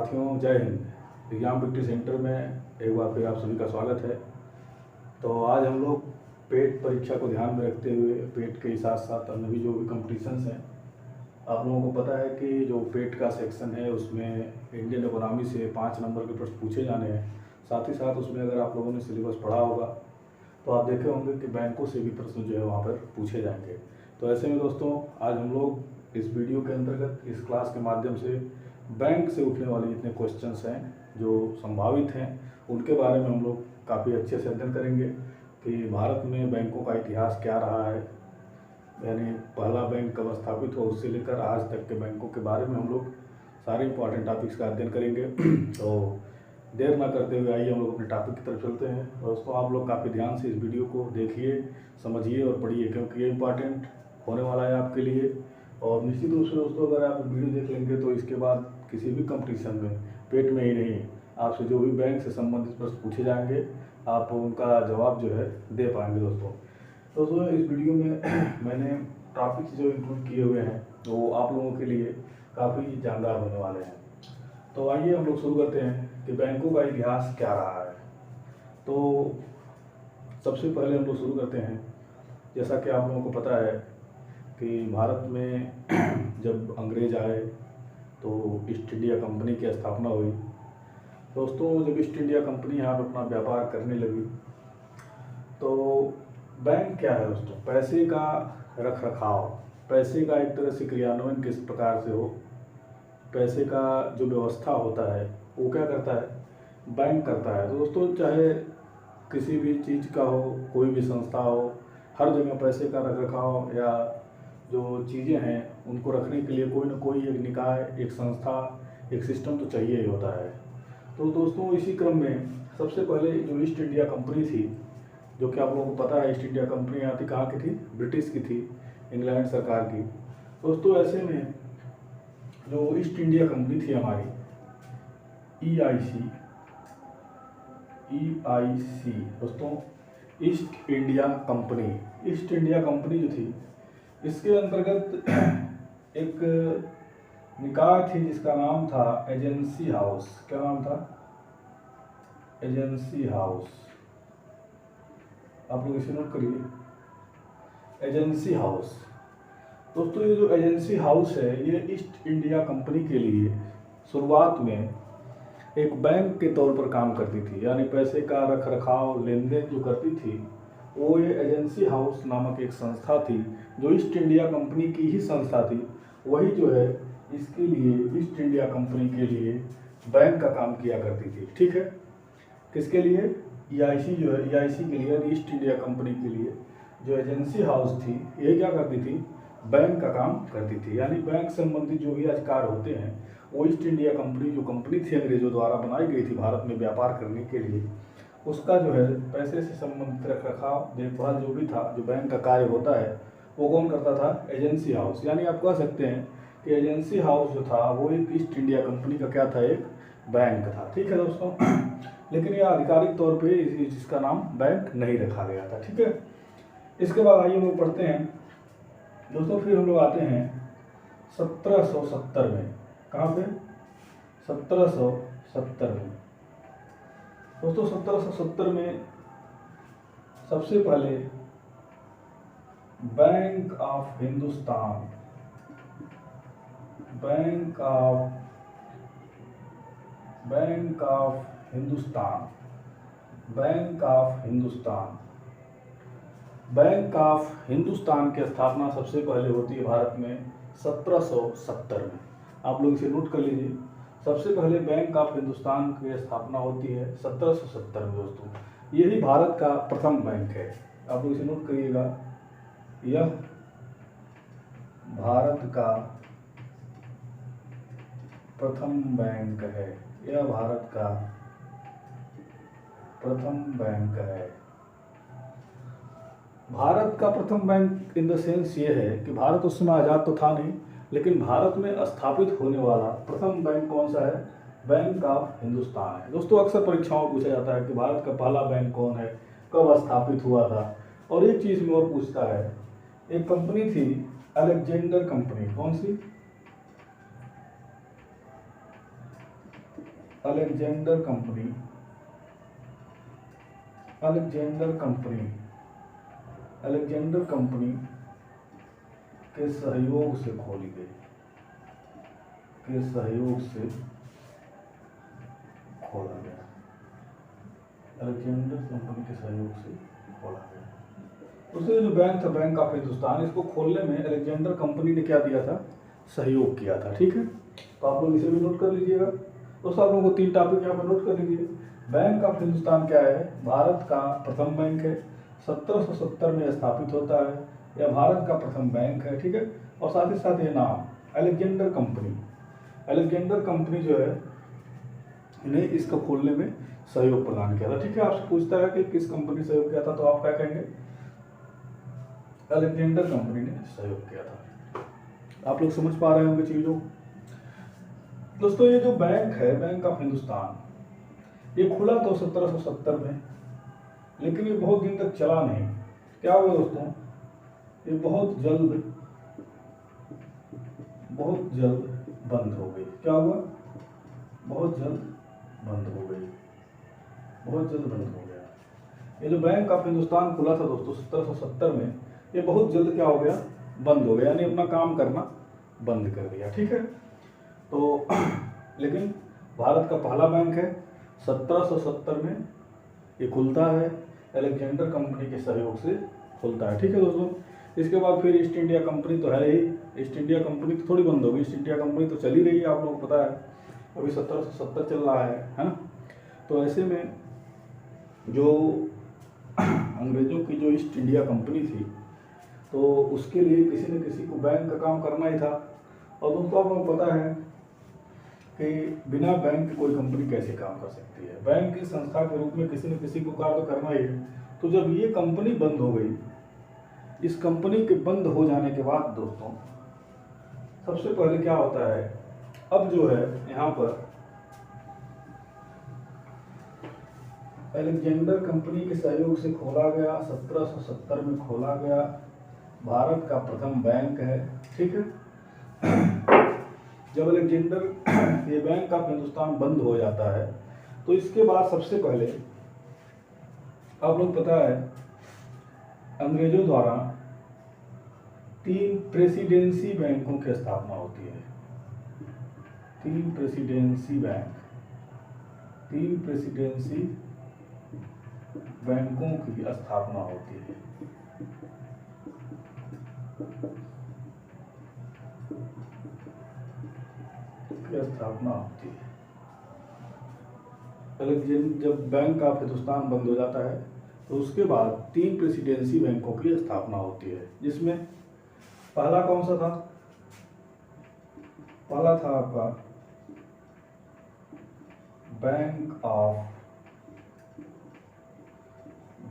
साथियों, जय Hind. Exam victory centre में एक बार फिर आप सभी का स्वागत है। तो आज हम लोग पेट परीक्षा को ध्यान में रखते हुए पेट के साथ साथ अन्य भी जो भी कॉम्पिटिशन्स हैं, आप लोगों को पता है कि जो पेट का सेक्शन है उसमें इंडियन इकोनॉमी से 5 नंबर के प्रश्न पूछे जाने हैं। साथ ही साथ उसमें अगर आप लोगों ने सिलेबस पढ़ा होगा तो आप देखे होंगे कि बैंकों से भी प्रश्न जो है वहाँ पर पूछे जाएंगे। तो ऐसे में दोस्तों, आज हम लोग इस वीडियो के अंतर्गत इस क्लास के माध्यम से बैंक से उठने वाले जितने क्वेश्चंस हैं जो संभावित हैं उनके बारे में हम लोग काफ़ी अच्छे से अध्ययन करेंगे कि भारत में बैंकों का इतिहास क्या रहा है, यानी पहला बैंक कब स्थापित हुआ उससे लेकर आज तक के बैंकों के बारे में हम लोग सारे इंपॉर्टेंट टॉपिक्स का अध्ययन करेंगे। तो देर ना करते हुए आइए हम लोग अपने टॉपिक की तरफ चलते हैं। दोस्तों, आप लोग काफ़ी ध्यान से इस वीडियो को देखिए, समझिए और पढ़िए, क्योंकि ये इंपॉर्टेंट होने वाला है आपके लिए। और निश्चित रूप से दोस्तों, अगर आप वीडियो देख लेंगे तो इसके बाद किसी भी कंपटीशन में पेट में ही नहीं, आपसे जो भी बैंक से संबंधित प्रश्न पूछे जाएंगे आप उनका जवाब जो है दे पाएंगे। दोस्तों इस वीडियो में मैंने टॉपिक्स जो इंक्लूड किए हुए हैं वो आप लोगों के लिए काफ़ी जानदार होने वाले हैं। तो आइए हम लोग शुरू करते हैं कि बैंकों का इतिहास क्या रहा है। तो सबसे पहले हम लोग शुरू करते हैं, जैसा कि आप लोगों को पता है कि भारत में जब अंग्रेज आए तो ईस्ट इंडिया कंपनी की स्थापना हुई। दोस्तों, जब ईस्ट इंडिया कंपनी यहाँ पर अपना व्यापार करने लगी तो बैंक क्या है दोस्तों, पैसे का रख रखाव, पैसे का एक तरह से क्रियान्वयन किस प्रकार से हो, पैसे का जो व्यवस्था होता है वो क्या करता है, बैंक करता है। तो दोस्तों, चाहे किसी भी चीज़ का हो, कोई भी संस्था हो, हर जगह पैसे का रख रखाव या जो चीज़ें हैं उनको रखने के लिए कोई ना कोई एक निकाय, एक संस्था, एक सिस्टम तो चाहिए ही होता है। तो दोस्तों, इसी क्रम में सबसे पहले जो ईस्ट इंडिया कंपनी थी, जो कि आप लोगों को पता है ईस्ट इंडिया कंपनी यहाँ थी, कहाँ की थी, ब्रिटिश की थी, इंग्लैंड सरकार की। दोस्तों, ऐसे में जो ईस्ट इंडिया कंपनी थी हमारी, EIC दोस्तों, ईस्ट इंडिया कंपनी जो थी, इसके अंतर्गत एक निकाय थी जिसका नाम था एजेंसी हाउस। क्या नाम था? Agency house. आप लोग इसे नोट करिए, एजेंसी हाउस। दोस्तों, ये जो एजेंसी हाउस है ये ईस्ट इंडिया कंपनी के लिए शुरुआत में एक बैंक के तौर पर काम करती थी, यानी पैसे का रख रखाव, लेन देन जो करती थी वो ये एजेंसी हाउस नामक एक संस्था थी जो ईस्ट इंडिया कंपनी की ही संस्था थी। वही जो है इसके लिए, ईस्ट इंडिया कंपनी के लिए बैंक का काम किया करती थी। ठीक है, किसके लिए? EIC जो है, EIC के लिए, ईस्ट इंडिया कंपनी के लिए जो एजेंसी हाउस थी ये क्या करती थी, बैंक का काम करती थी। यानी बैंक संबंधित जो भी आज कार्य होते हैं वो ईस्ट इंडिया कंपनी, जो कंपनी थी अंग्रेजों द्वारा बनाई गई थी भारत में व्यापार करने के लिए, उसका जो है पैसे से संबंधित रख रखाव, देखभाल जो भी था, जो बैंक का कार्य होता है वो कौन करता था? Agency house. यानी आप कह सकते हैं कि एजेंसी हाउस जो था वो एक ईस्ट इंडिया कंपनी का क्या था, एक बैंक था। ठीक है दोस्तों, लेकिन यह आधिकारिक तौर पे इसका नाम बैंक नहीं रखा गया था। ठीक है, इसके बाद आइए हम लोग पढ़ते हैं दोस्तों। फिर हम लोग आते हैं 1770 में। कहाँ पे? 1770 में। दोस्तों, 1770 में सबसे पहले bank of Hindustan, bank of Hindustan की स्थापना सबसे पहले होती है भारत में 1770 में। आप लोग इसे नोट कर लीजिए, सबसे पहले बैंक ऑफ हिंदुस्तान की स्थापना होती है 1770 में। दोस्तों, यही भारत का प्रथम बैंक है। आप लोग इसे नोट करिएगा, यह भारत का प्रथम बैंक है, यह भारत का प्रथम बैंक है। भारत का प्रथम बैंक इन द सेंस ये है कि भारत उस समय आज़ाद तो था नहीं, लेकिन भारत में स्थापित होने वाला प्रथम बैंक कौन सा है? बैंक ऑफ हिंदुस्तान है। दोस्तों, अक्सर परीक्षाओं में पूछा जाता है कि भारत का पहला बैंक कौन है, कब स्थापित हुआ था। और एक चीज़ में और पूछता है, एक कंपनी थी अलेक्जेंडर कंपनी, कौन सी? अलेक्जेंडर कंपनी के सहयोग से खोली गई, खोला गया। अलेक्जेंडर कंपनी के सहयोग से खोला गया। दूसरे जो बैंक था बैंक ऑफ हिंदुस्तान, इसको खोलने में अलेक्जेंडर कंपनी ने क्या दिया था, सहयोग किया था। ठीक है, तो आप लोग इसे भी नोट कर लीजिएगा। दोस्तों आप लोगों को 3 टॉपिक यहाँ पर नोट कर लीजिए। बैंक ऑफ हिंदुस्तान क्या है, भारत का प्रथम बैंक है, 1770 में स्थापित होता है, यह भारत का प्रथम बैंक है। ठीक है, और साथ ही साथ ये नाम अलेक्जेंडर कंपनी जो है ने इसको खोलने में सहयोग प्रदान किया था। ठीक है, आपसे पूछता है कि किस कंपनी ने सहयोग किया था, तो आप क्या कहेंगे, अलेक्जेंडर कंपनी ने सहयोग किया था। आप लोग समझ पा रहे होंगे चीजों। दोस्तों ये जो बैंक है बैंक ऑफ हिंदुस्तान, ये खुला तो 1770 में, लेकिन ये बहुत दिन तक चला नहीं। क्या हुआ दोस्तों, ये बहुत जल्द बंद हो गई। क्या हुआ, बहुत जल्द बंद हो गया। ये जो बैंक ऑफ हिंदुस्तान खुला था दोस्तों 1770 में, ये बहुत जल्द क्या हो गया, बंद हो गया, यानी अपना काम करना बंद कर दिया। ठीक है, तो लेकिन भारत का पहला बैंक है, 1770 में ये खुलता है, अलेक्जेंडर कंपनी के सहयोग से खुलता है। ठीक है दोस्तों, इसके बाद फिर ईस्ट इंडिया कंपनी तो है ही, ईस्ट इंडिया कंपनी तो थोड़ी बंद होगी, ईस्ट इंडिया कंपनी तो चली रही है, आप लोगों को पता है, अभी 1770 चल रहा है ना। तो ऐसे में जो अंग्रेजों की जो ईस्ट इंडिया कंपनी थी, तो उसके लिए किसी न किसी को बैंक का काम करना ही था। और दोस्तों आप लोगों को पता है कि बिना बैंक के कोई कंपनी कैसे काम कर सकती है, बैंक की संस्था के रूप में किसी न किसी को कार्य करना ही है। तो जब ये कंपनी बंद हो गई, इस कंपनी के बंद हो जाने के बाद दोस्तों सबसे पहले क्या होता है, अब जो है यहाँ पर अलेक्जेंडर कंपनी के सहयोग से खोला गया, 1770 में खोला गया, भारत का प्रथम बैंक है। ठीक है, जब अलेक्जेंडर ये बैंक ऑफ हिंदुस्तान बंद हो जाता है, तो इसके बाद सबसे पहले आप लोग पता है अंग्रेजों द्वारा 3 प्रेसिडेंसी बैंकों की स्थापना होती है। 3 प्रेसिडेंसी बैंकों की स्थापना होती है। जब बैंक ऑफ हिंदुस्तान बंद हो जाता है, तो उसके बाद 3 प्रेसिडेंसी बैंकों की स्थापना होती है, जिसमें पहला कौन सा था, पहला था आपका बैंक ऑफ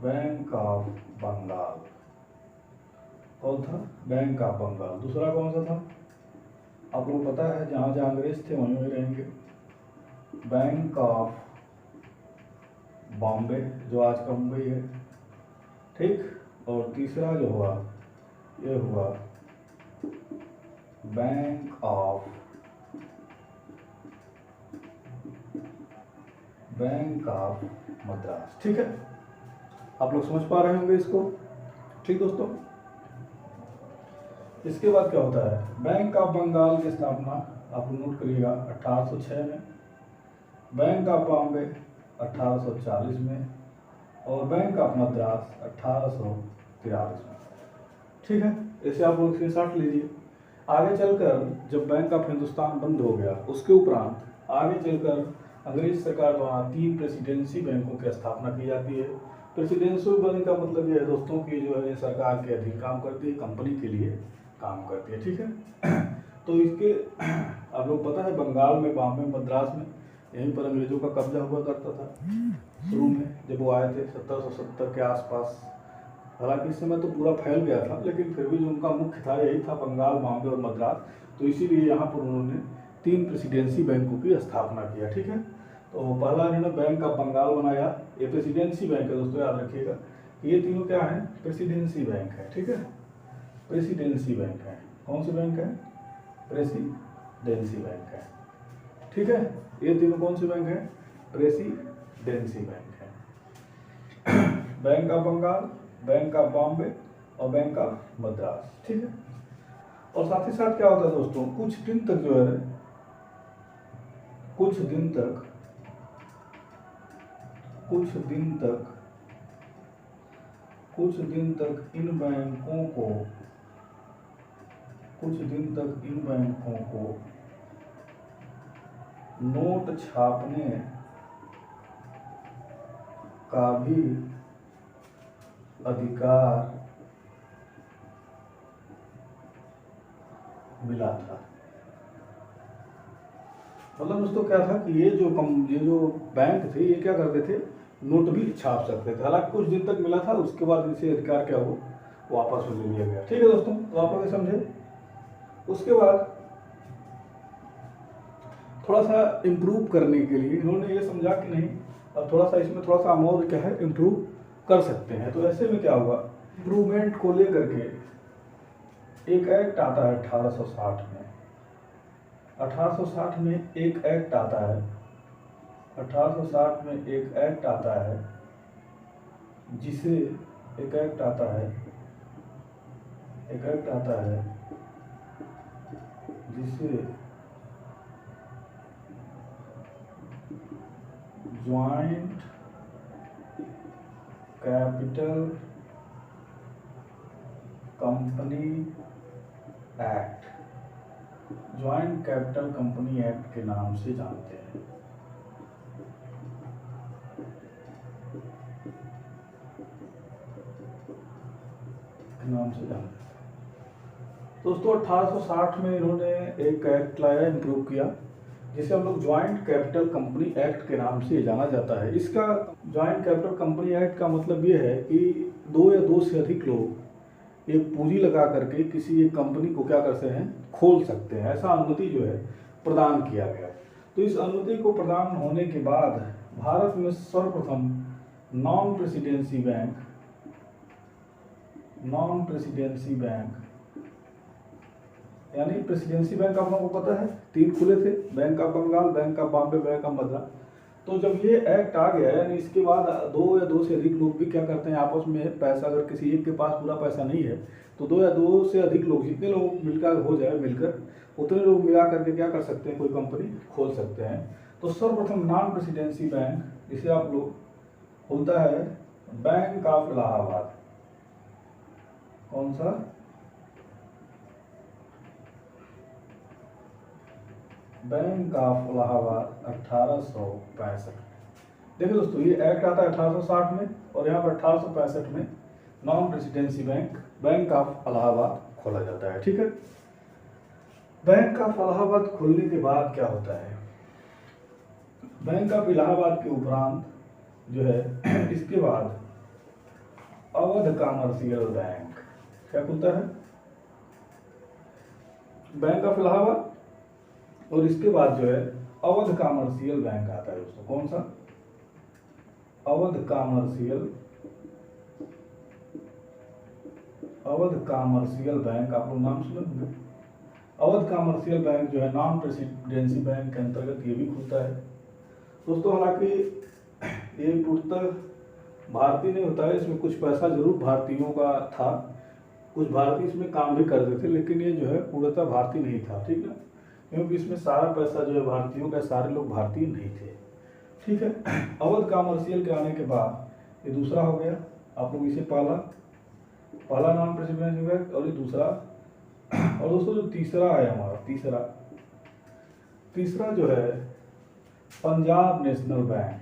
बंगाल। कौन था, बैंक ऑफ बंगाल। दूसरा कौन सा था, आप लोगों को पता है जहाँ जहाँ अंग्रेज थे वहीं वहीं रहेंगे, बैंक ऑफ बॉम्बे जो आज का मुंबई है। ठीक, और तीसरा जो हुआ ये हुआ बैंक ऑफ मद्रास। ठीक है, आप लोग समझ पा रहे होंगे इसको। ठीक दोस्तों, इसके बाद क्या होता है, बैंक ऑफ बंगाल की स्थापना आप नोट करिएगा 1806 में, बैंक ऑफ बॉम्बे 1840 में, और बैंक ऑफ मद्रास 1843 में। ठीक है, इसे आप लोग स्क्रीनशॉट लीजिए। आगे चलकर जब बैंक ऑफ हिंदुस्तान बंद हो गया, उसके उपरांत आगे चलकर अंग्रेज सरकार द्वारा 3 प्रेसिडेंसी बैंकों की स्थापना की जाती है। प्रेसिडेंसी बैंक का मतलब ये है दोस्तों कि जो है सरकार के अधीन काम करती है, कंपनी के लिए काम करती है। ठीक है, तो इसके आप लोग पता है बंगाल में, बॉम्बे, मद्रास में यहीं पर अंग्रेजों का कब्जा हुआ करता था शुरू में, जब वो आए थे 1770 के आसपास। हालांकि इस समय तो पूरा फैल गया था, लेकिन फिर भी जो उनका मुख्य था यही था, बंगाल, बॉम्बे और मद्रास। तो इसीलिए यहाँ पर उन्होंने 3 प्रेसिडेंसी बैंकों की स्थापना किया। ठीक है, तो पहला इन्होंने बैंक ऑफ बंगाल बनाया, ये प्रेसिडेंसी बैंक है दोस्तों, याद रखिएगा ये तीनों क्या है, प्रेसिडेंसी बैंक है। ठीक है, प्रेसिडेंसी बैंक है। कौन सी बैंक है, प्रेसिडेंसी बैंक है। ठीक है, ये तीनों कौन से बैंक हैं? प्रेसिडेंसी बैंक है। Bank of Bengal, bank of Bombay और बैंक ऑफ मद्रास, ठीक है। और साथ ही साथ क्या होता है दोस्तों, कुछ दिन तक जो है, कुछ दिन तक इन बैंकों को नोट छापने का भी अधिकार मिला था। मतलब दोस्तों क्या था कि ये जो बैंक थे, ये क्या करते थे, नोट भी छाप सकते थे। हालांकि कुछ दिन तक मिला था, उसके बाद इनसे अधिकार क्या हो, वापस ले लिया गया। ठीक है दोस्तों, तो आप लोग समझे। उसके बाद थोड़ा सा इम्प्रूव करने के लिए इन्होंने ये समझा कि नहीं, अब थोड़ा सा इसमें थोड़ा सा और क्या है, इम्प्रूव कर सकते हैं। तो ऐसे में क्या हुआ, इम्प्रूवमेंट को लेकर के एक एक्ट आता है 1860 में। 1860 में एक एक्ट आता है, 1860 में एक एक्ट आता है जिसे joint capital company act, joint capital company act के नाम से जानते हैं। दोस्तों 1860 में इन्होंने एक एक्ट लाया, इम्प्रूव किया, जिसे हम लोग ज्वाइंट कैपिटल कंपनी एक्ट के नाम से जाना जाता है। इसका ज्वाइंट कैपिटल कंपनी एक्ट का मतलब ये है कि दो या दो से अधिक लोग एक पूंजी लगा करके किसी एक कंपनी को क्या कर सकते हैं, खोल सकते हैं। ऐसा अनुमति जो है प्रदान किया गया। तो इस अनुमति को प्रदान होने के बाद भारत में सर्वप्रथम नॉन प्रेसिडेंसी बैंक यानी प्रेसिडेंसी बैंक आप लोगों को पता है 3 खुले थे, bank of Bengal, bank of Bombay, bank of Madras. तो जब ये एक्ट आ गया, यानी इसके बाद 2 या 2 से अधिक लोग भी क्या करते हैं, आपस में पैसा, अगर किसी एक के पास पूरा पैसा नहीं है तो 2 या 2 से अधिक लोग, जितने लोग मिलकर हो जाए, मिलकर उतने लोग मिला करके क्या कर सकते हैं, कोई कंपनी खोल सकते हैं। तो सर्वप्रथम नॉन प्रेसिडेंसी बैंक, जिसे आप लोग होता है बैंक ऑफ इलाहाबाद। कौन सा? Bank of Allahabad 1865। देखिए दोस्तों, ये एक्ट आता है 1860 में और यहाँ पर 1865 में non presidency bank of Allahabad खोला जाता है। ठीक है, बैंक ऑफ इलाहाबाद खोलने के बाद क्या होता है, बैंक ऑफ इलाहाबाद के उपरांत जो है, इसके बाद अवध कॉमर्शियल बैंक क्या खुलता है, बैंक ऑफ इलाहाबाद, और इसके बाद जो है अवध कॉमर्शियल बैंक आता है दोस्तों। कौन सा? अवध कॉमर्शियल बैंक, आप लोग नाम सुने होंगे। अवध कॉमर्शियल बैंक जो है नॉन प्रेसिडेंसी बैंक के अंतर्गत ये भी खुलता है दोस्तों। हालांकि ये पूर्णतः भारतीय नहीं होता है, इसमें कुछ पैसा जरूर भारतीयों का था, कुछ भारतीय इसमें काम भी करते थे, लेकिन ये जो है पूर्णतः भारतीय नहीं था। ठीक है, क्योंकि इसमें सारा पैसा जो है भारतीयों का, सारे लोग भारतीय नहीं थे। ठीक है, अवध कॉमर्शियल के आने के बाद ये दूसरा हो गया, आप लोग इसे पहला नॉन प्रेसिडेंसी बैंक, और ये दूसरा। और दोस्तों जो तीसरा है हमारा, तीसरा जो है Punjab national bank.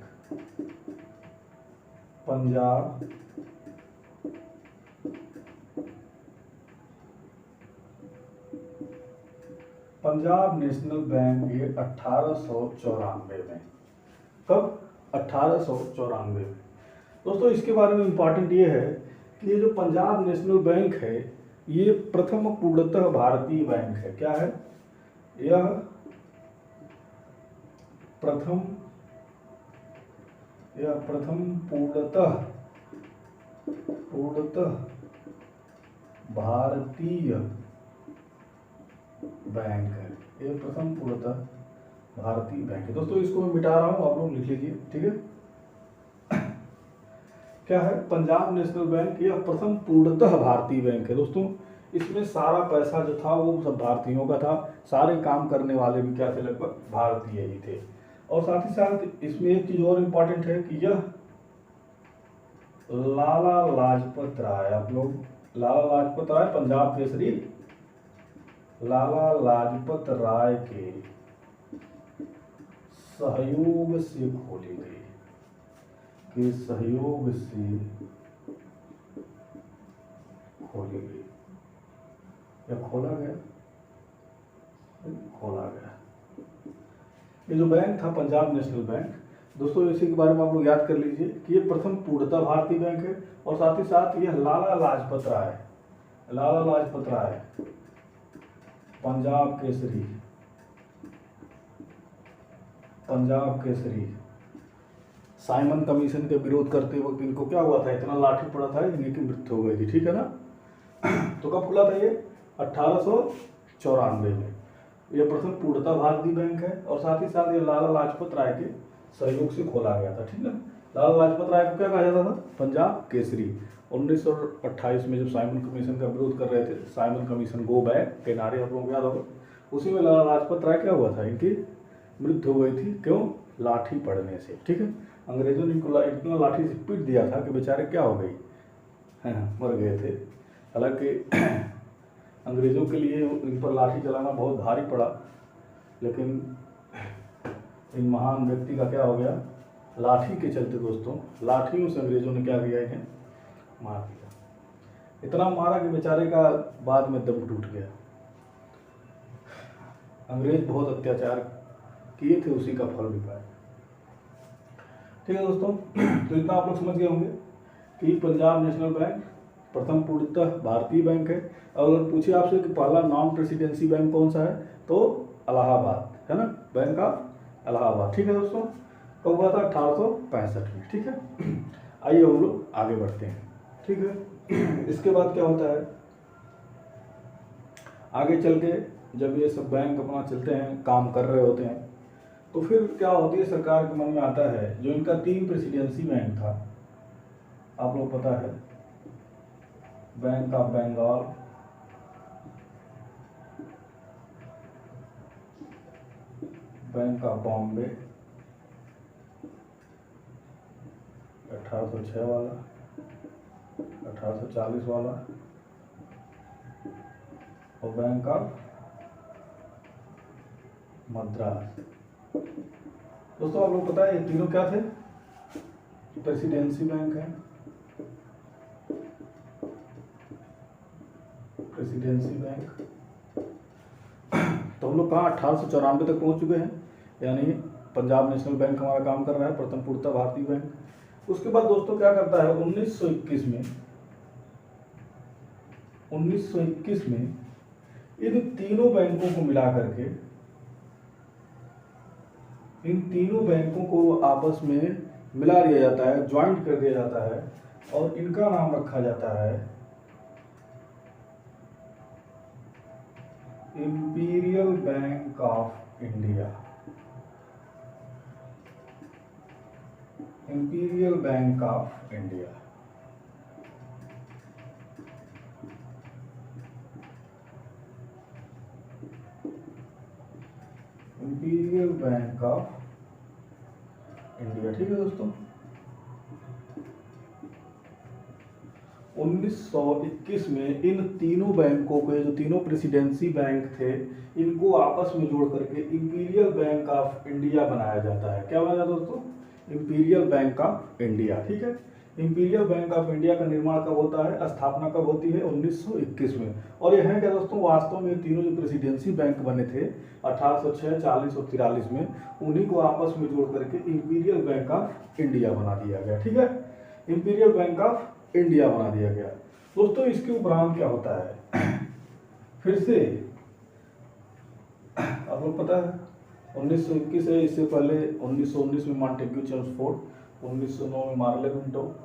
Punjab national bank ये 1894 में, कब? 1894 में। दोस्तों इसके बारे में इम्पॉर्टेंट ये है कि ये जो पंजाब नेशनल बैंक है, ये प्रथम पूर्णतः भारतीय बैंक है। क्या है यह? प्रथम पूर्णतः भारतीय बैंक है। ये प्रथम पूर्णतः भारतीय बैंक है। दोस्तों इसको मैं मिटा रहा हूँ, आप लोग लिख लीजिए, ठीक है। क्या है, पंजाब नेशनल बैंक यह प्रथम पूर्णतः भारतीय बैंक है। दोस्तों इसमें सारा पैसा जो था वो सब भारतीयों का था, सारे काम करने वाले भी क्या थे, लगभग भारतीय ही थे। और साथ ही साथ इसमें एक चीज और इम्पोर्टेंट है कि यह लाला लाजपत राय, आप लोग लाला लाजपत राय पंजाब केसरी, लाला लाजपत राय के सहयोग से खोली गई, के सहयोग से खोली गई या खोला गया, खोला गया। ये जो बैंक था पंजाब नेशनल बैंक, दोस्तों इसी के बारे में आप लोग याद कर लीजिए कि ये प्रथम पूर्णतः भारतीय बैंक है। और साथ ही साथ यह लाला लाजपत राय, लाला लाजपत राय पंजाब केसरी, पंजाब केसरी साइमन कमीशन के विरोध करते वक्त इनको क्या हुआ था, इतना लाठी पड़ा था, इनकी मृत्यु हो गई थी, ठीक है ना। तो कब खुला था ये, 1894 में। यह प्रथम पूर्णतः भारतीय बैंक है और साथ ही साथ ये लाला लाजपत राय के सहयोग से खोला गया था, ठीक है। लाला लाजपत राय को क्या कहा जाता था, पंजाब केसरी। 1928 में जब साइमन कमीशन का विरोध कर रहे थे, साइमन कमीशन गो बैक के नारे आप लोगों को याद होगा, उसी में लाला लाजपत राय क्या हुआ था, इनकी मृत्यु हो गई थी। क्यों, लाठी पड़ने से, ठीक है। अंग्रेजों ने इनको इतना लाठी से पीट दिया था कि बेचारे क्या हो गई, मर गए थे। हालांकि अंग्रेजों के लिए इन पर लाठी चलाना बहुत भारी पड़ा, लेकिन इन महान व्यक्ति का क्या हो गया, लाठी के चलते दोस्तों, लाठियों से अंग्रेजों ने क्या किया, इन्हें मार दिया। इतना मारा कि बेचारे का बाद में दम टूट गया। अंग्रेज बहुत अत्याचार किए थे, उसी का फल भी पाया, ठीक है दोस्तों। तो इतना आप लोग समझ गए होंगे कि पंजाब नेशनल बैंक प्रथम पूर्णतः भारतीय बैंक है। और अगर पूछे आपसे कि पहला नॉन प्रेसिडेंसी बैंक कौन सा है, तो इलाहाबाद है ना, बैंक ऑफ इलाहाबाद, ठीक है दोस्तों। कब हुआ था, 1865 में, ठीक है। आइए हम लोग आगे बढ़ते हैं, ठीक है। इसके बाद क्या होता है, आगे चल के जब ये सब बैंक अपना चलते हैं, काम कर रहे होते हैं, तो फिर क्या होती है, सरकार के मन में आता है जो इनका 3 प्रेसिडेंसी बैंक था, आप लोग पता है, bank of Bengal, bank of Bombay 1806 वाला, 1840 वाला, और बैंक ऑफ मद्रास। दोस्तों आप लोग पता है ये तीनों क्या थे, प्रेसिडेंसी बैंक है, प्रेसिडेंसी बैंक। तो हम लोग कहाँ 1894 तक पहुंच चुके हैं, यानी पंजाब नेशनल बैंक हमारा काम कर रहा है, प्रथम पूर्णतः भारतीय बैंक। उसके बाद दोस्तों क्या करता है, 1921 में इन तीनों बैंकों को मिला करके, इन तीनों बैंकों को आपस में मिला दिया जाता है, ज्वाइंट कर दिया जाता है, और इनका नाम रखा जाता है imperial bank of India, imperial bank of India. Imperial bank of India, ठीक है दोस्तों। 1921 में इन तीनों बैंकों के, जो तीनों प्रेसिडेंसी बैंक थे, इनको आपस में जोड़ करके इंपीरियल बैंक ऑफ इंडिया बनाया जाता है। क्या बनाया जाता है दोस्तों, इंपीरियल बैंक ऑफ इंडिया, ठीक है। इंपीरियल बैंक ऑफ इंडिया का निर्माण कब होता है, स्थापना कब होती है, 1921 में। और ये है क्या दोस्तों, वास्तव में तीनों जो प्रेसिडेंसी बैंक बने थे 1806, 40 और 43 में, उन्हीं को आपस में जोड़ करके इंपीरियल बैंक ऑफ इंडिया बना दिया गया, ठीक है। इंपीरियल बैंक ऑफ इंडिया बना दिया गया। दोस्तों इसके उपरांत क्या होता है, फिर से आप लोग पता है 1921 है, इससे पहले 1919 में मॉन्टेग्यू चेम्सफोर्ड, 1909 में मार्ले मिंटो,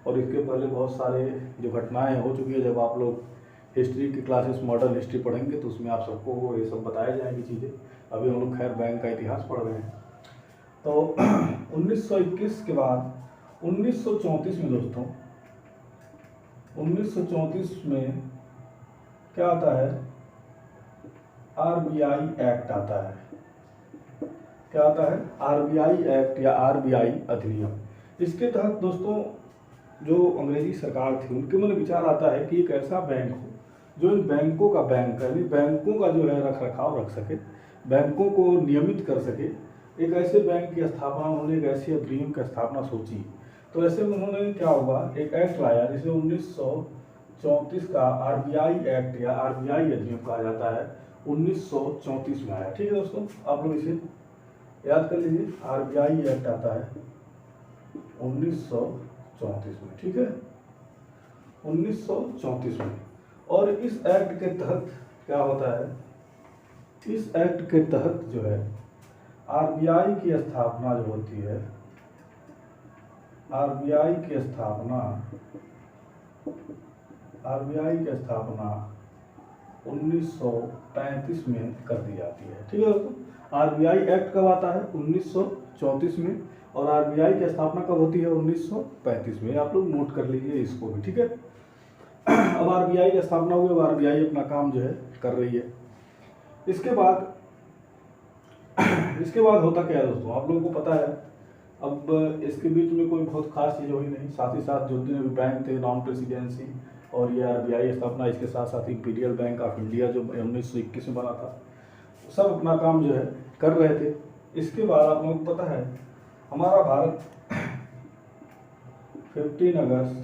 और इसके पहले बहुत सारे जो घटनाएं हो चुकी है। जब आप लोग हिस्ट्री की क्लासेस, मॉडर्न हिस्ट्री पढ़ेंगे तो उसमें आप सबको ये सब बताया जाएंगी चीज़ें। अभी हम लोग खैर बैंक का इतिहास पढ़ रहे हैं। तो 1921 के बाद 1934 में दोस्तों, 1934 में क्या आता है, आरबीआई एक्ट आता है। क्या आता है, आरबीआई एक्ट या आरबीआई अधिनियम। इसके तहत दोस्तों जो अंग्रेजी सरकार थी उनके मन में विचार आता है कि एक ऐसा बैंक हो जो इन बैंकों का बैंक यानी बैंकों का जो है रख रखाव रख सके, बैंकों को नियमित कर सके। एक ऐसे बैंक की स्थापना, उन्होंने एक ऐसी अधिनियम की स्थापना सोची। तो ऐसे में उन्होंने क्या हुआ, एक एक्ट लाया जिसे 1934 का आरबीआई एक्ट या आरबीआई अधिनियम कहा जाता है। 1934 में आया। ठीक है दोस्तों, आप लोग इसे याद कर लीजिए। आरबीआई एक्ट आता है 1934 में। ठीक है, 1934 में। और इस एक्ट के तहत क्या होता है, इस एक्ट के तहत जो है आरबीआई की स्थापना जो होती है, आरबीआई की स्थापना 1935 में कर दी जाती है। ठीक है दोस्तों, आरबीआई एक्ट कब आता है, 1934 में, और आरबीआई की स्थापना कब होती है, 1935 में। आप लोग नोट कर लीजिए इसको भी। ठीक है, अब आरबीआई की स्थापना हुई, अब आरबीआई अपना काम जो है कर रही है। इसके बाद होता क्या है दोस्तों, आप लोगों को पता है। अब इसके बीच में कोई बहुत खास चीज़ हुई नहीं। साथ ही साथ जो दिन भी बैंक थे, नॉन प्रेसिडेंसी और ये आरबीआई स्थापना, इसके साथ साथ इंपीरियल बैंक ऑफ इंडिया जो 1921 में बना था, सब अपना काम जो है कर रहे थे। इसके बाद आप लोगों को पता है हमारा भारत 15 अगस्त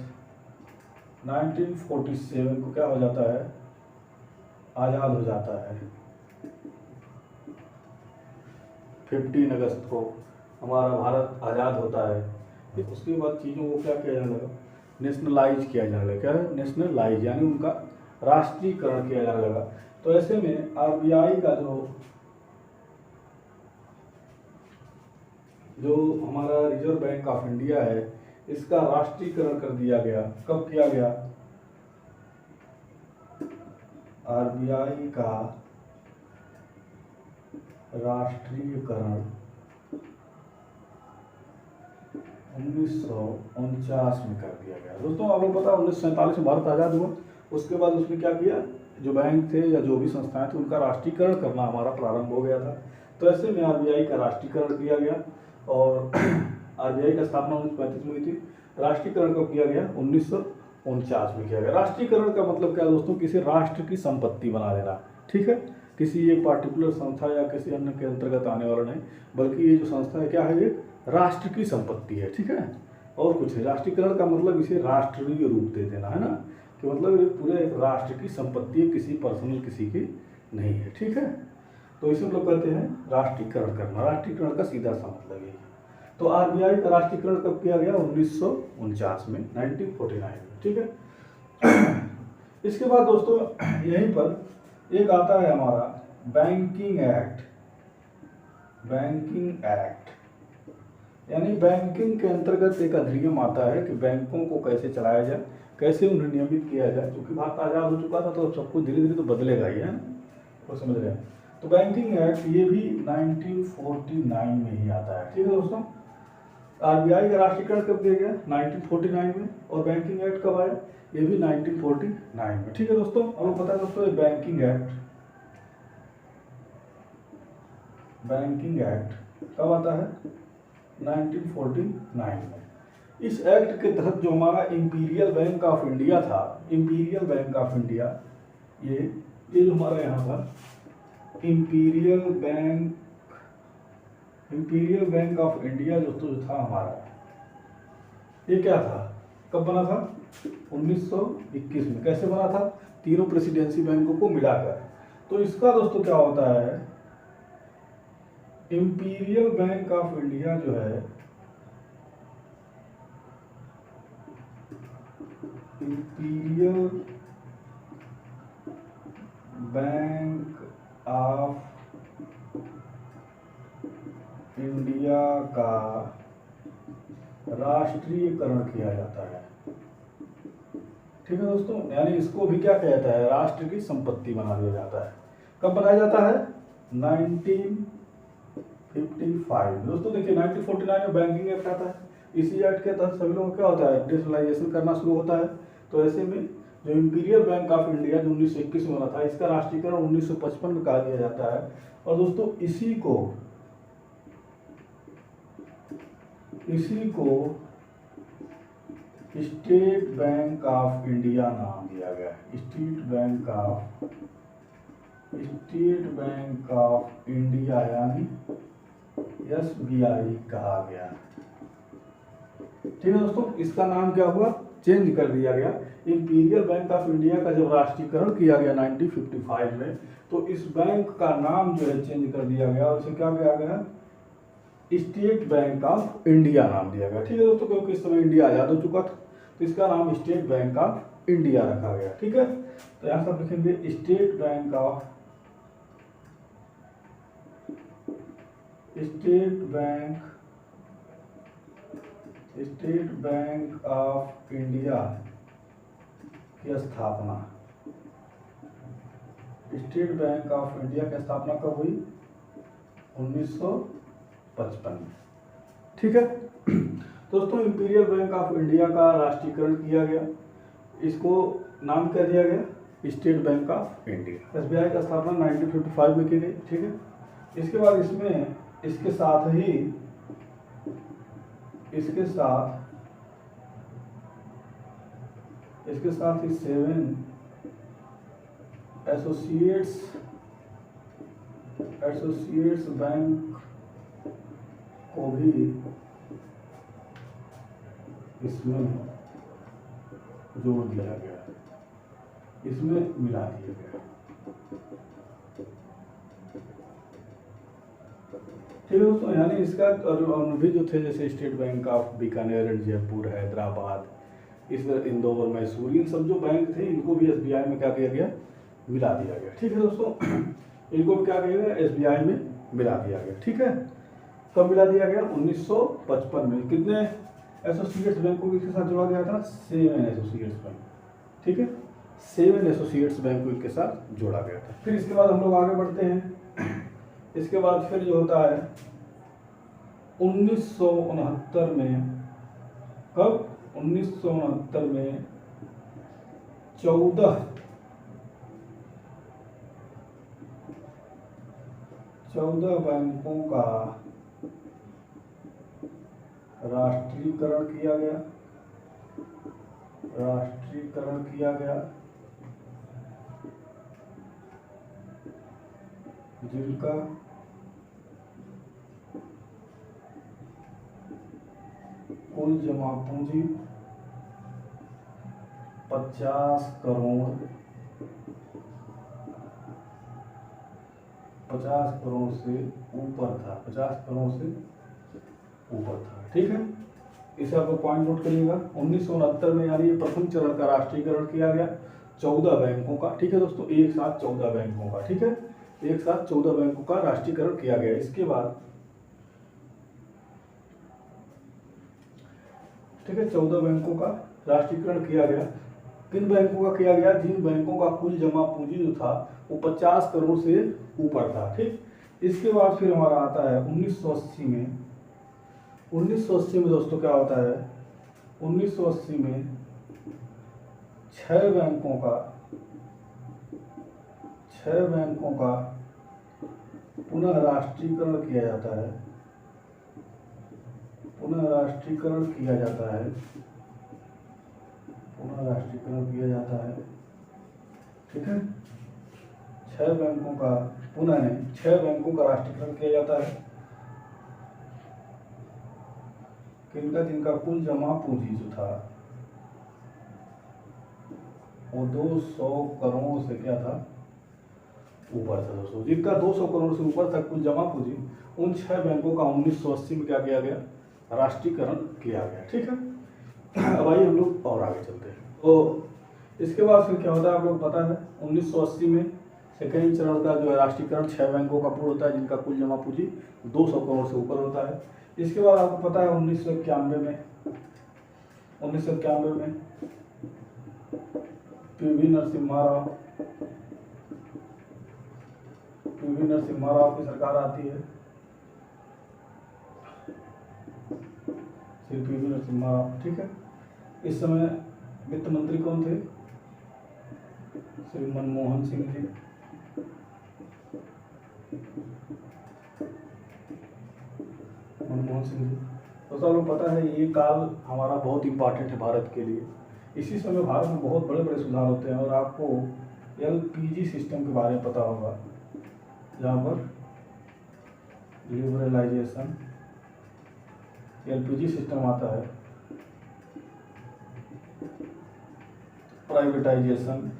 1947 को क्या हो जाता है, आज़ाद हो जाता है। 15 अगस्त को हमारा भारत आज़ाद होता है। फिर उसके बाद चीज़ों को क्या किया जाने लगा, नेशनलाइज किया जाने लगा। क्या है, नेशनलाइज यानी उनका राष्ट्रीयकरण किया जाने लगा। तो ऐसे में आरबीआई का जो हमारा रिजर्व बैंक ऑफ इंडिया है, इसका राष्ट्रीयकरण कर दिया गया। कब किया गया, आरबीआई का राष्ट्रीयकरण 1949 में कर दिया गया। दोस्तों आप लोग पता है 1947 में भारत आज़ाद हुआ। उसके बाद उसने क्या किया, जो बैंक थे या जो भी संस्थाएं थे उनका राष्ट्रीयकरण करना हमारा प्रारंभ हो गया था। तो ऐसे में आरबीआई का राष्ट्रीयकरण किया गया और आरबीआई का स्थापना 1935 में हुई थी। राष्ट्रीयकरण कब किया गया, 1949 में किया गया। राष्ट्रीयकरण का मतलब क्या दोस्तों, किसी राष्ट्र की संपत्ति बना देना। ठीक है, किसी एक पार्टिकुलर संस्था या किसी अन्य के अंतर्गत आने वाला नहीं, बल्कि ये जो संस्था है क्या है, ये राष्ट्र की संपत्ति है। ठीक है, और कुछ है। राष्ट्रीयकरण का मतलब इसे राष्ट्रीय रूप दे देना है ना, कि मतलब ये पूरे एक राष्ट्र की संपत्ति है, किसी पर्सनल किसी की नहीं है। ठीक है, तो इसे हम लोग कहते हैं राष्ट्रीयकरण करना। राष्ट्रीयकरण का सीधा सा मतलब ये है। तो आरबीआई का राष्ट्रीयकरण कब किया गया, 1949 में, 1949 में। ठीक है, इसके बाद दोस्तों यहीं पर एक आता है हमारा बैंकिंग एक्ट। बैंकिंग एक्ट यानी बैंकिंग के अंतर्गत एक अधिनियम आता है कि बैंकों को कैसे चलाया जाए, कैसे उन्हें नियमित किया जाए। क्योंकि भारत आज़ाद हो चुका था तो सब कुछ धीरे धीरे तो बदलेगा ही, है ना, वो समझ रहे हैं। तो बैंकिंग एक्ट ये भी 1949 में ही आता है। ठीक है दोस्तों, आरबीआई का राष्ट्रीयकरण कब किया गया, 1949 में, और बैंकिंग एक्ट कब आया, ये भी 1949 में। ठीक है दोस्तों, आपको पता है दोस्तों बैंकिंग एक्ट कब आता है, 1949 में। इस एक्ट के तहत जो हमारा इंपीरियल बैंक ऑफ इंडिया था, इंपीरियल बैंक ऑफ इंडिया, ये जो हमारा यहाँ पर इंपीरियल बैंक ऑफ इंडिया जो था हमारा, ये क्या था, कब बना था, 1921 में। कैसे बना था, तीनों प्रेसिडेंसी बैंकों को मिलाकर। तो इसका दोस्तों क्या होता है, इंपीरियल बैंक ऑफ इंडिया जो है, इंपीरियल बैंक ऑफ इंडिया का राष्ट्रीयकरण किया जाता है। ठीक है दोस्तों, यानी इसको भी क्या कहता है, राष्ट्र की संपत्ति बना दिया जाता है। कब बनाया जाता है, 1955। दोस्तों देखिए 1949 में बैंकिंग एक्ट आता है। इसी एक्ट के तहत सभी लोगों को क्या होता है, डिजिटलाइजेशन करना शुरू होता है। तो ऐसे में जो इंपीरियल बैंक ऑफ इंडिया जो 1921 में बना था, इसका राष्ट्रीयकरण 1955 में कहा दिया जाता है। और दोस्तों इसी को स्टेट बैंक ऑफ इंडिया नाम दिया गया। स्टेट बैंक ऑफ इंडिया यानी SBI कहा गया। ठीक है दोस्तों, इसका नाम क्या हुआ, चेंज कर दिया गया। इंपीरियल बैंक ऑफ इंडिया का जब राष्ट्रीयकरण किया गया 1955 में, तो इस बैंक का नाम जो है चेंज कर दिया गया और इसे क्या किया गया, स्टेट बैंक ऑफ इंडिया नाम दिया गया। ठीक है दोस्तों, क्योंकि इस समय इंडिया आजाद हो चुका था, तो इसका नाम स्टेट बैंक ऑफ इंडिया रखा गया। ठीक है, तो यहाँ सब लिखेंगे स्टेट बैंक ऑफ इंडिया की स्थापना। स्टेट बैंक ऑफ इंडिया की स्थापना कब हुई, 1955 में। ठीक है दोस्तों, इंपीरियल बैंक ऑफ इंडिया का राष्ट्रीयकरण किया गया, इसको नाम क्या दिया गया, state bank of India. SBI का स्थापना 1955 में की गई। ठीक है, इसके बाद इसमें इसके साथ ही 7 एसोसिएट्स बैंक को भी इसमें जोड़ दिया गया, इसमें मिला दिया गया। ठीक है दोस्तों, यानी इसका भी जो थे, जैसे state bank of Bikaner and Jaipur, Hyderabad, इस इंदौर, मैसूर, इन सब जो बैंक थे इनको भी SBI में क्या किया गया, मिला दिया गया। ठीक है दोस्तों, इनको भी क्या किया गया, SBI में मिला दिया गया। ठीक है, कब मिला दिया गया, 1955 में। कितने एसोसिएट्स बैंक को इसके साथ जोड़ा गया था, 7 एसोसिएट्स बैंक। ठीक है, 7 एसोसिएट्स बैंक को इसके साथ जोड़ा गया था। फिर इसके बाद हम लोग आगे बढ़ते हैं। इसके बाद फिर जो होता है 1969 में, कब, 1969 में 14 बैंकों का राष्ट्रीयकरण किया गया, जिनका कुल जमा पूंजी 50 करोड़ से ऊपर था। 50 करोड़ से ऊपर था। ठीक है, इसे आप लोग पॉइंट नोट करिएगा। 1969 में यानी प्रथम चरण का राष्ट्रीयकरण किया गया 14 बैंकों का। ठीक है दोस्तों, एक साथ 14 बैंकों का। ठीक है, एक साथ 14 बैंकों का राष्ट्रीयकरण किया गया। इसके बाद ठीक है, 14 बैंकों का राष्ट्रीयकरण किया गया। किन बैंकों का किया गया, जिन बैंकों का कुल जमा पूंजी जो था वो 50 करोड़ से ऊपर था। ठीक, इसके बाद फिर हमारा आता है 1980 में। 1980 में दोस्तों क्या होता है, 1980 में 6 बैंकों का पुनः राष्ट्रीयकरण किया जाता है। ठीक है, 6 बैंकों का राष्ट्रीयकरण किया जाता है। जिनका कुल जमा पूंजी जो था वो 200 करोड़ से क्या था, ऊपर था दोस्तों। जिनका 200 करोड़ से ऊपर था कुल जमा पूंजी, उन 6 बैंकों का 1980 में क्या किया गया, राष्ट्रीयकरण किया गया। ठीक है, अब आइए हम लोग और आगे चलते हैं। तो इसके बाद फिर क्या होता है, आप लोग पता है 1980 में सेकेंड चरण का जो है राष्ट्रीयकरण 6 बैंकों का पूर्ण होता है, जिनका कुल जमा पूंजी 200 करोड़ से ऊपर होता है। इसके बाद आपको पता है 1991 में PV नरसिम्हा राव पीवी नरसिम्हा राव की सरकार आती है, श्री पीवी नरसिम्हा राव, ठीक है। इस समय वित्त मंत्री कौन थे? श्री मनमोहन सिंह जी। मनमोहन सिंह जी। दोस्तों आपको पता है ये काल हमारा बहुत इंपॉर्टेंट है भारत के लिए। इसी समय भारत में बहुत बड़े बड़े सुधार होते हैं और आपको एलपीजी सिस्टम के बारे में पता होगा, जहाँ पर लिबरलाइजेशन, एलपीजी सिस्टम आता है, प्राइवेटाइजेशन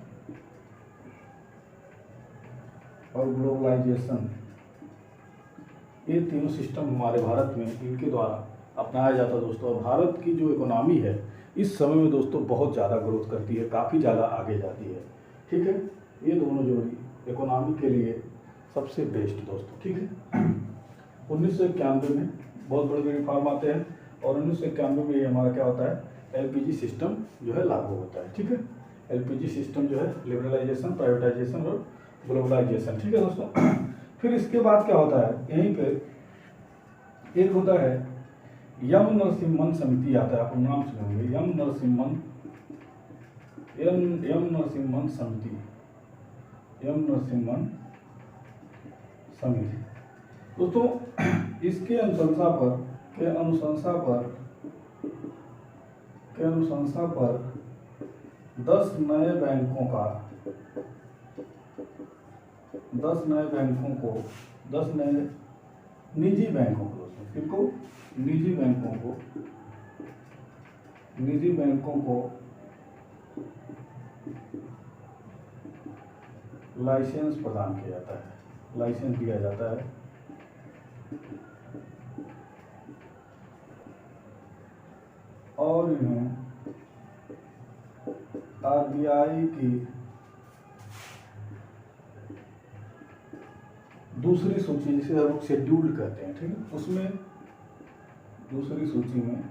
और ग्लोबलाइजेशन, ये तीनों सिस्टम हमारे भारत में इनके द्वारा अपनाया जाता है दोस्तों। और भारत की जो इकोनॉमी है इस समय में दोस्तों बहुत ज़्यादा ग्रोथ करती है, काफ़ी ज़्यादा आगे जाती है, ठीक है। ये दोनों जोड़ी इकोनॉमी के लिए सबसे बेस्ट दोस्तों, ठीक है। 1991 में बहुत बड़े बड़े रिफॉर्म आते हैं और 1991 में ये हमारा क्या होता है, एलपीजी सिस्टम जो है लागू होता है, ठीक है। एलपीजी सिस्टम जो है लिबरलाइजेशन, प्राइवेटाइजेशन और ग्लोबलाइजेशन, ठीक है दोस्तों। फिर इसके बाद क्या होता है, यहीं पे एक होता है यम नरसिम्हन समिति आता है, आप नाम सुनेंगे, यम नरसिम्हन समिति, यम नरसिम्हन समिति दोस्तों। इसके अनुशंसा पर 10 नए बैंकों को 10 नए निजी बैंकों को दोस्तों, किनको? निजी बैंकों को लाइसेंस प्रदान किया जाता है, लाइसेंस दिया जाता है। और इन्हें आरबीआई की दूसरी सूची, जिसे हम लोग शेड्यूल कहते हैं, ठीक है, उसमें दूसरी सूची में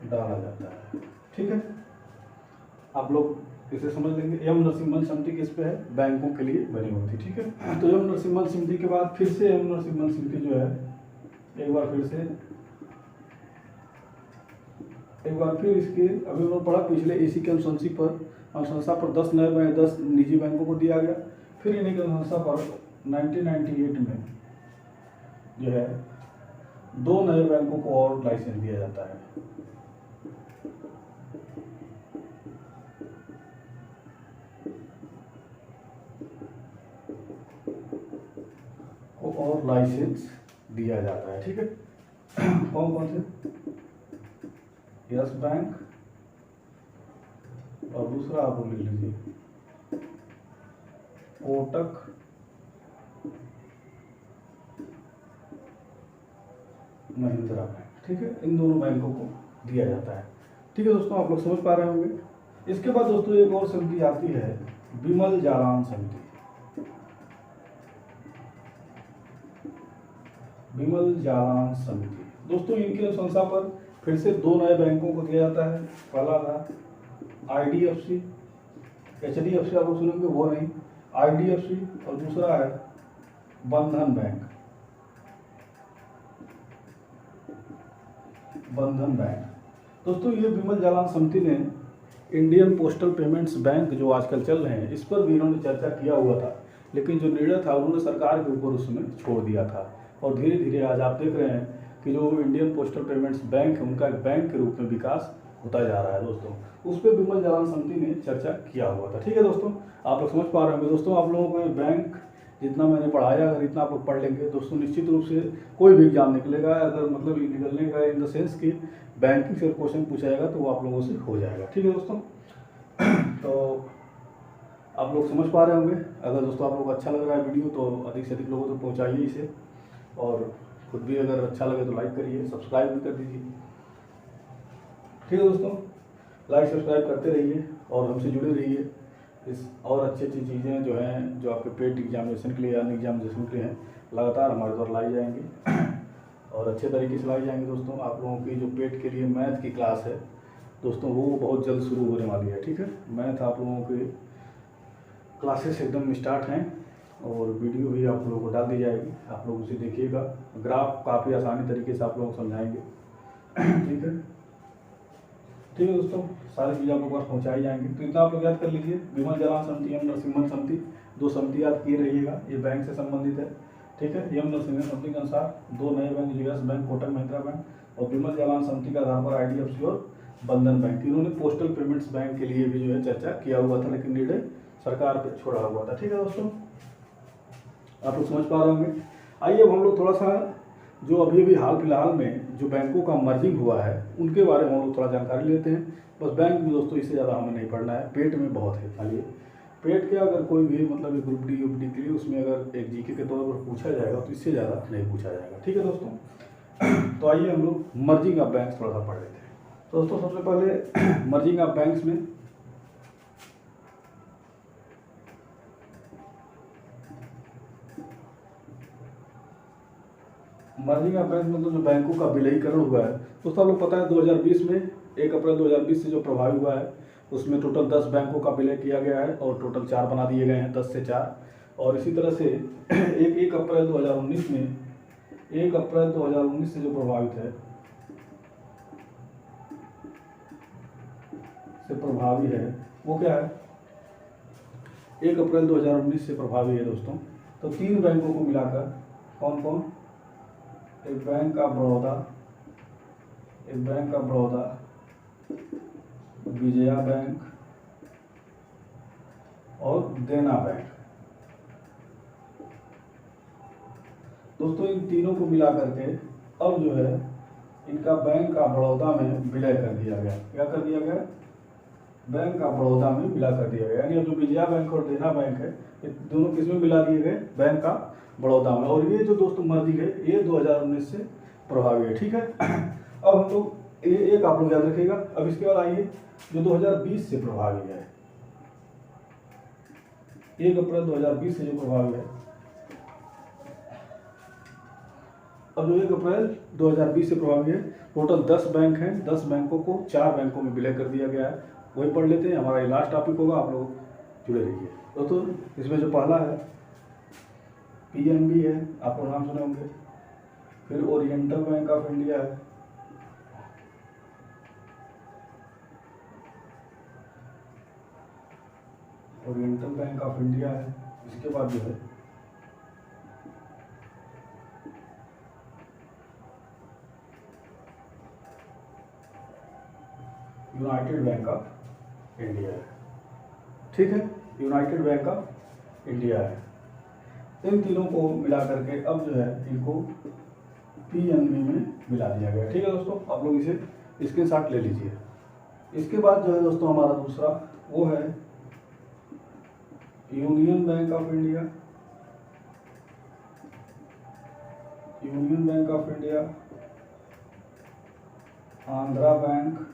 डाला जाता है, ठीक है। आप लोग इसे समझ लेंगे। यम नरसिम्हन समिति किस पे है? बैंकों के लिए बनी हुई थी, ठीक है। तो यम नरसिम्हन समिति के बाद फिर से यम नरसिम्हन समिति जो है एक बार फिर इसके अभी लोग पढ़ा पिछले इसी के अनुशंसा पर 10 निजी बैंकों को दिया गया। फिर इन्हीं के अनुशंसा पर 1998 में जो है 2 नए बैंकों को और लाइसेंस दिया जाता है। और लाइसेंस दिया जाता है, ठीक है। कौन कौन से? यस बैंक और दूसरा आप लिख लीजिए कोटक महिंद्रा बैंक, ठीक है। इन दोनों बैंकों को दिया जाता है, ठीक है दोस्तों। आप लोग समझ पा रहे होंगे। इसके बाद दोस्तों एक और समिति आती है, बिमल जालान समिति। बिमल जालान समिति दोस्तों, इनके अनुशंसा पर फिर से 2 नए बैंकों को दिया जाता है। पहला था आईडीएफसी, एचडीएफसी आप लोग सुनेंगे, वो नहीं, आईडीएफसी, और दूसरा है बंधन बैंक। दोस्तों ये बिमल जालान समिति ने इंडियन पोस्टल पेमेंट्स बैंक जो आजकल चल रहे हैं, इस पर भी इन्होंने चर्चा किया हुआ था, लेकिन जो निर्णय था उन्होंने सरकार के ऊपर उसमें छोड़ दिया था। और धीरे धीरे आज आप देख रहे हैं कि जो इंडियन पोस्टल पेमेंट्स बैंक है उनका एक बैंक के रूप में विकास होता जा रहा है दोस्तों। उस पर बिमल जालान समिति ने चर्चा किया हुआ था, ठीक है दोस्तों। आप लोग समझ पा रहे होंगे दोस्तों। आप लोगों को बैंक जितना मैंने पढ़ाया, अगर इतना आप लोग पढ़ लेंगे दोस्तों, निश्चित रूप से कोई भी एग्जाम निकलेगा, अगर मतलब निकलने का इन द सेंस कि बैंकिंग से क्वेश्चन पूछा जाएगा तो वो आप लोगों से हो जाएगा, ठीक है दोस्तों। तो आप लोग समझ पा रहे होंगे। अगर दोस्तों आप लोग अच्छा लग रहा है वीडियो तो अधिक से अधिक लोगों तक पहुँचाइए इसे, और खुद भी अगर अच्छा लगे तो लाइक करिए, सब्सक्राइब भी कर दीजिए, ठीक है दोस्तों। लाइक सब्सक्राइब करते रहिए और हमसे जुड़े रहिए। इस और अच्छी अच्छी चीज़ें जो हैं, जो आपके पेट एग्जामिनेशन के लिए या एग्जामिनेशन के लिए हैं, लगातार हमारे द्वारा लाई जाएंगी और अच्छे तरीके से लाई जाएंगी दोस्तों। आप लोगों की जो पेट के लिए मैथ की क्लास है दोस्तों, वो बहुत जल्द शुरू होने वाली है, ठीक है। मैथ आप लोगों के क्लासेस एकदम स्टार्ट हैं और वीडियो भी आप लोगों को डाल दी जाएगी, आप लोग उसे देखिएगा। ग्राफ काफ़ी आसानी तरीके से आप लोगों को समझाएंगे। ठीक है, ठीक है दोस्तों, सारी चीज़ें आप लोग पास पहुँचाई जाएंगी। तो इतना आप लोग याद कर लीजिए, विमल जलान समिति, एम नरसिम्हन समिति, 2 समिति याद किए रहिएगा, ये बैंक से संबंधित है। ठीक है, एम नरसिम्हन समिति के अनुसार 2 नए bank, US bank, Kotak Mahindra bank, और विमल जलान समिति के आधार पर IDFC और बंधन बैंक, इन्होंने पोस्टल पेमेंट्स बैंक के लिए भी जो है चर्चा किया हुआ था, लेकिन निर्णय सरकार पे छोड़ा हुआ था। ठीक है दोस्तों, आप लोग समझ पा रहे होंगे। आइए अब हम लोग थोड़ा सा जो अभी हाल फिलहाल में जो बैंकों का मर्जिंग हुआ है उनके बारे में हम लोग थोड़ा जानकारी लेते हैं। बस बैंक में दोस्तों इससे ज़्यादा हमें नहीं पढ़ना है, पेट में बहुत है। खाली पेट के अगर कोई भी मतलब ग्रुप डी UP के लिए उसमें अगर एक GK के तौर पर पूछा जाएगा तो इससे ज़्यादा नहीं पूछा जाएगा। ठीक है दोस्तों, तो आइए हम लोग मर्जिंग ऑफ बैंक्स थोड़ा सा पढ़ लेते हैं। तो दोस्तों सबसे पहले मर्जिंग ऑफ बैंक्स में मर्जिंग ऑफ बैंक मतलब जो बैंकों का विलयीकरण हुआ है दोस्तों, आप लोग पता है 2020 में 1 अप्रैल 2020 से जो प्रभावी हुआ है उसमें टोटल 10 बैंकों का विलय किया गया है और टोटल 4 बना दिए गए हैं, 10 से 4। और इसी तरह से 1 अप्रैल 2019 में 1 अप्रैल 2019 से जो प्रभावित है प्रभावी है वो क्या है, 1 अप्रैल 2019 से प्रभावी है दोस्तों। तो 3 बैंकों को मिलाकर कौन कौन, एक bank of Baroda, Vijaya bank और देना बैंक। दोस्तों इन तीनों को मिला करके अब जो है इनका बैंक ऑफ बड़ौदा में विलय कर दिया गया। क्या कर दिया गया, बैंक ऑफ बड़ौदा में मिला कर दिया गया। यानी अब जो विजया बैंक और देना बैंक है ये दोनों किसमें मिला दिए गए, बैंक ऑफ बड़ौदा में। और ये जो दोस्तों मर्जिंग है ये 2019 से प्रभावी है। ठीक है, अब हम लोग एक आप लोग याद रखिएगा। अब इसके बाद आइए जो 2020 से प्रभावी है, 1 अप्रैल 2020 से जो प्रभावी है। अब जो 1 अप्रैल 2020 से प्रभावी है, टोटल 10 बैंक हैं, 10 बैंकों को 4 बैंकों में विलय कर दिया गया है। वही पढ़ लेते हैं, हमारा ये लास्ट टॉपिक होगा, आप लोग जुड़े रहिए। दोस्तों इसमें जो पहला है PNB है, आप लोग नाम सुने होंगे। फिर ओरिएंटल बैंक ऑफ इंडिया है, ओरिएंटल बैंक ऑफ इंडिया है। इसके बाद जो है यूनाइटेड बैंक ऑफ इंडिया है। ठीक है, यूनाइटेड बैंक ऑफ इंडिया है। इन तीनों को मिला करके अब जो है इनको PNB में मिला दिया गया। ठीक है दोस्तों, आप लोग इसे स्क्रीनशॉट ले लीजिए। इसके बाद जो है दोस्तों हमारा दूसरा वो है union bank of India, union bank of India, Andhra bank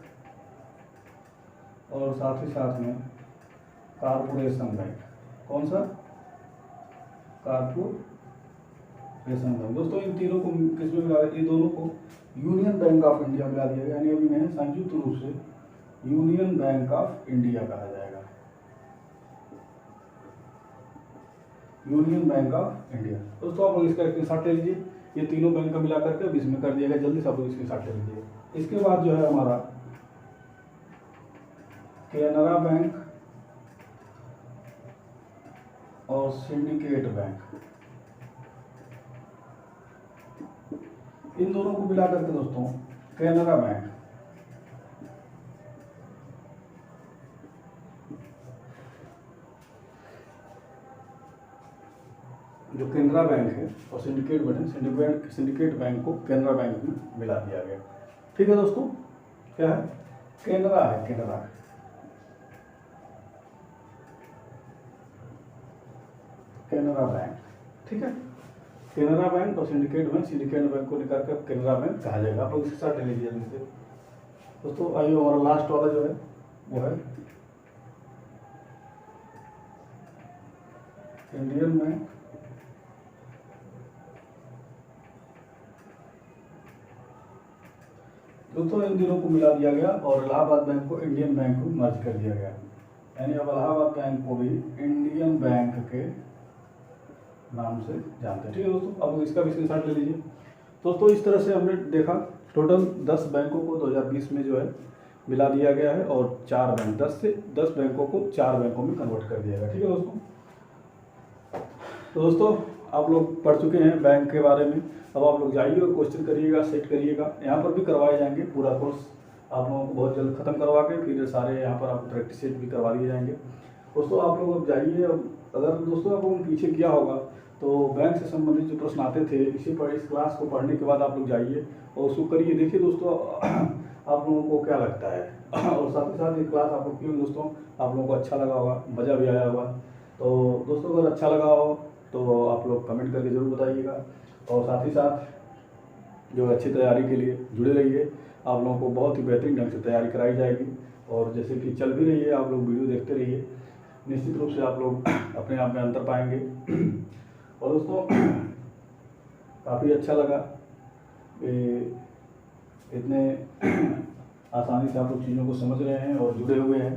और साथ ही साथ में कारपोरेशन बैंक। कौन सा, कारपोरेशन बैंक। दोस्तों इन तीनों को किसमें मिला, ये दोनों को यूनियन बैंक ऑफ इंडिया मिला दिया गया। यानी अभी इन्हें संयुक्त रूप से यूनियन बैंक ऑफ इंडिया कहा जाएगा, यूनियन बैंक ऑफ इंडिया। दोस्तों आप लोग इसका स्क्रीनशॉट ले लीजिए, ये तीनों बैंक का मिला करके अब इसमें कर दिया गया। जल्दी से आप लोग स्क्रीनशॉट ले लीजिए। इसके बाद जो है हमारा कैनरा बैंक और सिंडिकेट बैंक, इन दोनों को मिला करके दोस्तों कैनरा बैंक, जो कैनरा बैंक है और सिंडिकेट बैंक को कैनरा बैंक में मिला दिया गया। ठीक है दोस्तों, क्या है, कैनरा है, कैनरा बैंक। ठीक है, कैनरा बैंक और सिंडिकेट बैंक को निकाल कर कैनरा बैंक कहा जाएगा। आप लोग इसके साथ ले लीजिए जल्दी से। दोस्तों आइए हमारा लास्ट वाला जो है वो है इंडियन बैंक दोस्तों इन दिनों को मिला दिया गया और इलाहाबाद बैंक को इंडियन बैंक में मर्ज कर दिया गया। यानी अब इलाहाबाद बैंक को भी इंडियन बैंक के नाम से जानते हैं। ठीक है दोस्तों, अब इसका भी स्क्रीनशॉट ले लीजिए। दोस्तों इस तरह से हमने देखा टोटल 10 बैंकों को 2020 में जो है मिला दिया गया है और 10 बैंकों को 4 बैंकों में कन्वर्ट कर दिया गया। ठीक है दोस्तों, तो दोस्तों आप लोग पढ़ चुके हैं बैंक के बारे में। अब आप लोग जाइए और क्वेश्चन करिएगा, सेट करिएगा। यहाँ पर भी करवाए जाएंगे, पूरा कोर्स आप लोगों को बहुत जल्द खत्म करवा के फिर सारे यहाँ पर आपको प्रैक्टिस सेट भी करवा दिए जाएंगे। दोस्तों आप लोग अब जाइए। अगर दोस्तों आप लोगों ने पीछे किया होगा तो बैंक से संबंधित जो प्रश्न आते थे इस क्लास को पढ़ने के बाद आप लोग जाइए और उसको करिए। देखिए दोस्तों आप लोगों को क्या लगता है और साथ ही साथ ये क्लास आप लोग क्यों दोस्तों आप लोगों को अच्छा लगा होगा, मज़ा भी आया होगा। तो दोस्तों अगर अच्छा लगा हो तो आप लोग कमेंट करके ज़रूर बताइएगा और साथ ही साथ जो अच्छी तैयारी के लिए जुड़े रहिए। आप लोगों को बहुत ही बेहतरीन ढंग से तैयारी कराई जाएगी और जैसे कि चल भी रही है, आप लोग वीडियो देखते रहिए। निश्चित रूप से आप लोग अपने आप में अंतर पाएंगे। और दोस्तों काफ़ी अच्छा लगा कि इतने आसानी से आप लोग चीज़ों को समझ रहे हैं और जुड़े हुए हैं।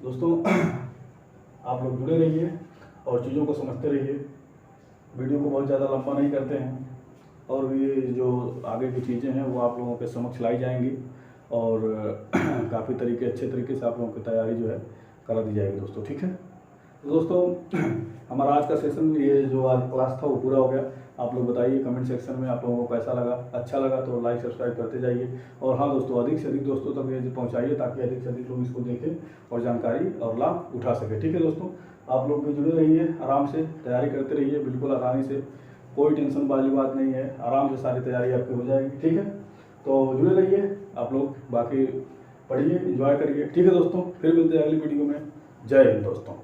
दोस्तों आप लोग जुड़े रहिए और चीज़ों को समझते रहिए। वीडियो को बहुत ज़्यादा लंबा नहीं करते हैं और भी जो आगे की चीज़ें हैं वो आप लोगों के समक्ष लाई जाएंगी और काफ़ी अच्छे तरीके से आप लोगों की तैयारी जो है करा दी जाएगी दोस्तों। ठीक है, तो दोस्तों हमारा आज का सेशन ये जो आज क्लास था वो पूरा हो गया। आप लोग बताइए कमेंट सेक्शन में आप लोगों को कैसा लगा। अच्छा लगा तो लाइक सब्सक्राइब करते जाइए और हाँ दोस्तों अधिक से अधिक दोस्तों तक ये पहुँचाइए ताकि अधिक से अधिक लोग इसको देखें और जानकारी और लाभ उठा सके। ठीक है दोस्तों, आप लोग भी जुड़े रहिए, आराम से तैयारी करते रहिए, बिल्कुल आसानी से, कोई टेंशन वाली बात नहीं है, आराम से सारी तैयारी आपकी हो जाएगी। ठीक है, तो जुड़े रहिए आप लोग, बाकी पढ़िए, एंजॉय करिए। ठीक है दोस्तों, फिर मिलते हैं अगली वीडियो में। जय हिंद दोस्तों।